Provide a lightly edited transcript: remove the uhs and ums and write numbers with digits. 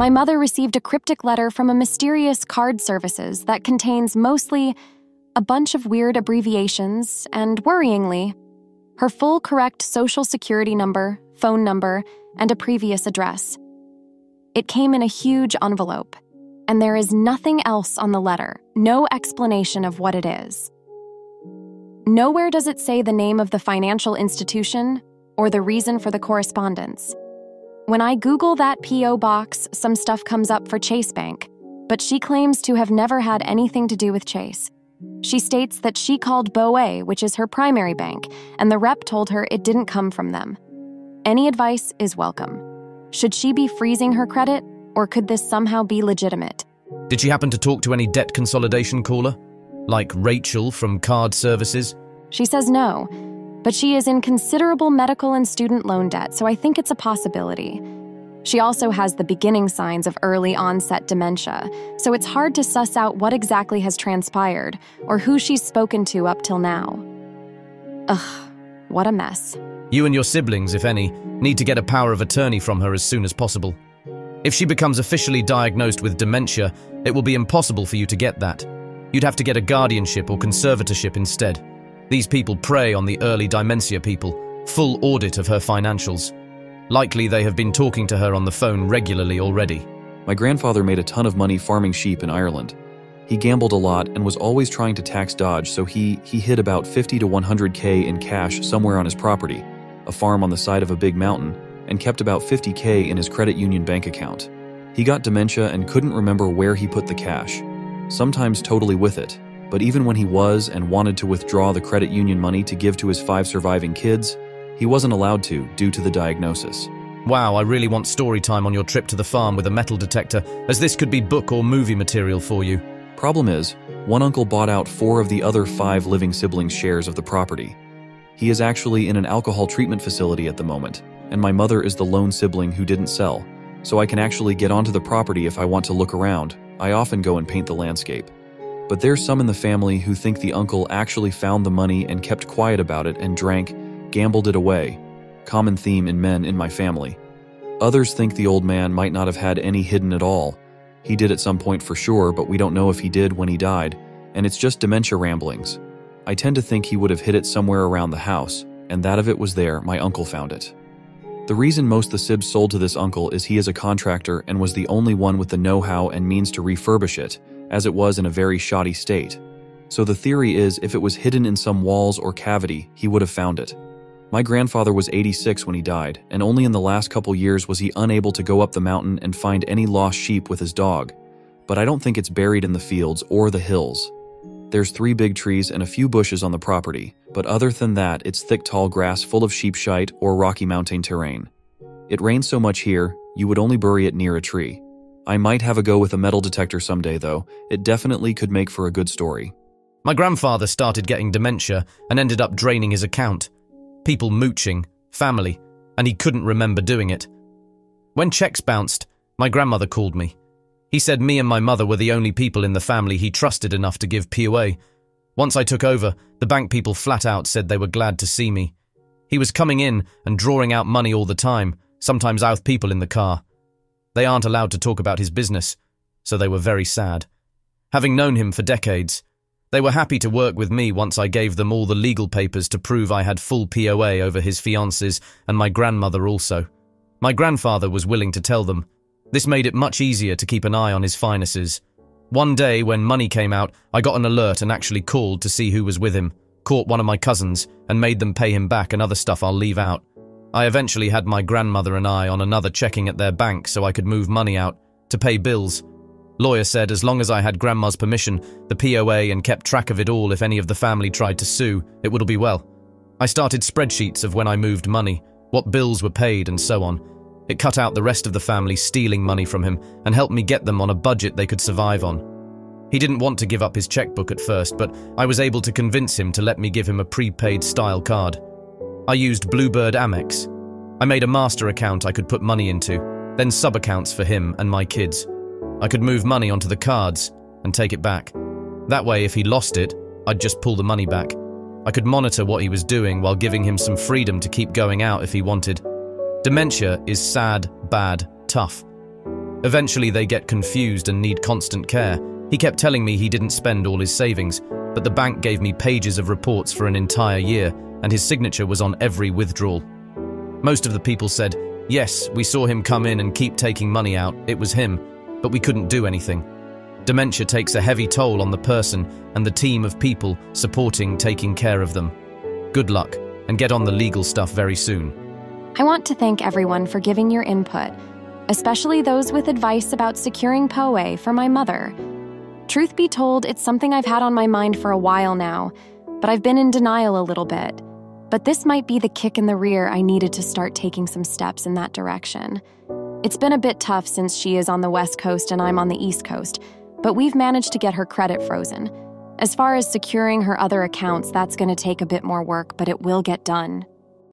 My mother received a cryptic letter from a mysterious card services that contains mostly a bunch of weird abbreviations and, worryingly, her full correct social security number, phone number, and a previous address. It came in a huge envelope, and there is nothing else on the letter, no explanation of what it is. Nowhere does it say the name of the financial institution or the reason for the correspondence. When I Google that P.O. box, some stuff comes up for Chase Bank, but she claims to have never had anything to do with Chase. She states that she called BOA, which is her primary bank, and the rep told her it didn't come from them. Any advice is welcome. Should she be freezing her credit, or could this somehow be legitimate? Did she happen to talk to any debt consolidation caller? Like Rachel from Card Services? She says no, but she is in considerable medical and student loan debt, so I think it's a possibility. She also has the beginning signs of early onset dementia, so it's hard to suss out what exactly has transpired or who she's spoken to up till now. Ugh, what a mess. You and your siblings, if any, need to get a power of attorney from her as soon as possible. If she becomes officially diagnosed with dementia, it will be impossible for you to get that. You'd have to get a guardianship or conservatorship instead. These people prey on the early dementia people. Full audit of her financials. Likely they have been talking to her on the phone regularly already. My grandfather made a ton of money farming sheep in Ireland. He gambled a lot and was always trying to tax dodge, so he hid about 50 to 100K in cash somewhere on his property, a farm on the side of a big mountain, and kept about 50K in his credit union bank account. He got dementia and couldn't remember where he put the cash, sometimes totally with it, but even when he was and wanted to withdraw the credit union money to give to his 5 surviving kids, he wasn't allowed to due to the diagnosis. Wow, I really want story time on your trip to the farm with a metal detector, as this could be book or movie material for you. Problem is, one uncle bought out 4 of the other 5 living siblings' shares of the property. He is actually in an alcohol treatment facility at the moment, and my mother is the lone sibling who didn't sell, so I can actually get onto the property if I want to look around. I often go and paint the landscape. But there's some in the family who think the uncle actually found the money and kept quiet about it and drank, gambled it away. Common theme in men in my family. Others think the old man might not have had any hidden at all. He did at some point for sure, but we don't know if he did when he died, and it's just dementia ramblings. I tend to think he would have hid it somewhere around the house, and that if it was there, my uncle found it. The reason most the Sibs sold to this uncle is he is a contractor and was the only one with the know-how and means to refurbish it, as it was in a very shoddy state. So the theory is if it was hidden in some walls or cavity, he would have found it. My grandfather was 86 when he died, and only in the last couple years was he unable to go up the mountain and find any lost sheep with his dog. But I don't think it's buried in the fields or the hills. There's 3 big trees and a few bushes on the property, but other than that, it's thick tall grass full of sheep shite or rocky mountain terrain. It rains so much here, you would only bury it near a tree. I might have a go with a metal detector someday though. It definitely could make for a good story. My grandfather started getting dementia and ended up draining his account. People mooching, family, and he couldn't remember doing it. When checks bounced, my grandmother called me. He said me and my mother were the only people in the family he trusted enough to give POA. Once I took over, the bank people flat out said they were glad to see me. He was coming in and drawing out money all the time, sometimes out people in the car. They aren't allowed to talk about his business, so they were very sad. Having known him for decades, they were happy to work with me once I gave them all the legal papers to prove I had full POA over his fiancées and my grandmother also. My grandfather was willing to tell them. This made it much easier to keep an eye on his finances. One day when money came out, I got an alert and actually called to see who was with him, caught one of my cousins, and made them pay him back and other stuff I'll leave out. I eventually had my grandmother and I on another checking at their bank so I could move money out to pay bills. Lawyer said as long as I had grandma's permission, the POA, and kept track of it all if any of the family tried to sue, it would all be well. I started spreadsheets of when I moved money, what bills were paid, and so on. It cut out the rest of the family stealing money from him and helped me get them on a budget they could survive on. He didn't want to give up his checkbook at first, but I was able to convince him to let me give him a prepaid style card. I used Bluebird Amex. I made a master account I could put money into, then sub-accounts for him and my kids. I could move money onto the cards and take it back. That way, if he lost it, I'd just pull the money back. I could monitor what he was doing while giving him some freedom to keep going out if he wanted. Dementia is sad, bad, tough. Eventually, they get confused and need constant care. He kept telling me he didn't spend all his savings, but the bank gave me pages of reports for an entire year, and his signature was on every withdrawal. Most of the people said, yes, we saw him come in and keep taking money out, it was him, but we couldn't do anything. Dementia takes a heavy toll on the person and the team of people supporting taking care of them. Good luck, and get on the legal stuff very soon. I want to thank everyone for giving your input, especially those with advice about securing POA for my mother. Truth be told, it's something I've had on my mind for a while now, but I've been in denial a little bit. But this might be the kick in the rear I needed to start taking some steps in that direction. It's been a bit tough since she is on the West Coast and I'm on the East Coast, but we've managed to get her credit frozen. As far as securing her other accounts, that's going to take a bit more work, but it will get done.